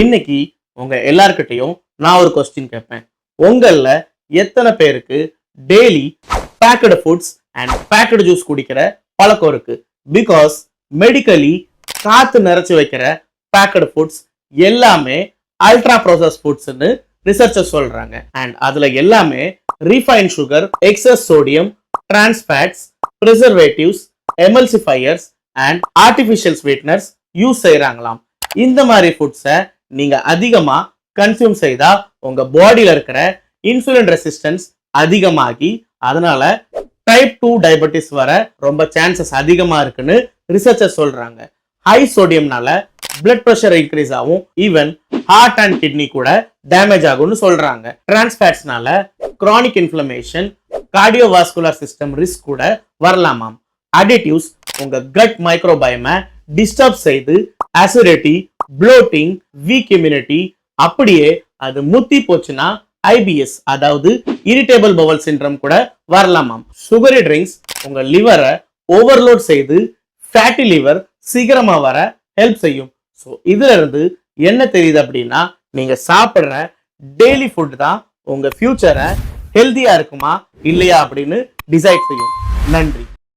இன்னைக்கு உங்க எல்லார்கிட்டையும் நான் ஒரு கொஸ்டின் கேட்பேன். உங்கள எத்தனை பேருக்கு daily packed foods and packed juice குடிக்கிற பழக்கம் இருக்கு? பிகாஸ் மெடிக்கலி காத்து நிறைச்சு வைக்கிற பேக்கடு ஃபுட்ஸ் எல்லாமே அல்ட்ரா ப்ராசஸ் ஃபுட்ஸ்னு ரிசர்ச்சர்ஸ் சொல்றாங்க. அண்ட் அதுல எல்லாமே refine sugar, excess sodium, trans fats, preservatives, emulsifiers and artificial sweeteners use செய்யறாங்களாம். இந்த மாதிரி ஃபுட்ஸை நீங்க அதிகமா கன்சியூம் செய்தா உங்க பாடியில இருக்கிற இன்சுலின் ரெசிஸ்டன்ஸ் அதிகமாகி அதனால டைப் 2 டயபெட்டிஸ் வர ரொம்ப சான்சஸ் அதிகமா இருக்குன்னு ரிசர்ச்சர் சொல்றாங்க. ஹை சோடியம்னால பிளட் பிரஷர் இன்க்ரீஸ் ஆகும், ஈவன் ஹார்ட் அண்ட் கிட்னி கூட டேமேஜ் ஆகும்னு சொல்றாங்க. டிரான்ஸ் ஃபேட்ஸ்னால chronic inflammation, cardiovascular system risk கூட வரலாமாம். அடிட்டிவ்ஸ் உங்க கட் மைக்ரோபயமை டிஸ்டர்ப் செய்து அசிடிட்டி, ப்ளோட்டிங், வீக் இம்யூனிட்டி, அப்படியே அது முத்தி போச்சுன்னா ஐபிஎஸ் அதாவது இரிட்டேபிள் பவல் சிண்ட்ரம் கூட வரலாமாம். சுகரி ட்ரிங்க்ஸ் உங்க லிவரை ஓவர்லோட் செய்து ஃபேட்டி லிவர் சீக்கிரமா வர ஹெல்ப் செய்யும். ஸோ இதுல இருந்து என்ன தெரியுது அப்படின்னா, நீங்க சாப்பிட்ற டெய்லி ஃபுட் தான் உங்க ஃபியூச்சரை ஹெல்தியா இருக்குமா இல்லையா அப்படின்னு டிசைட் செய்யும். நன்றி.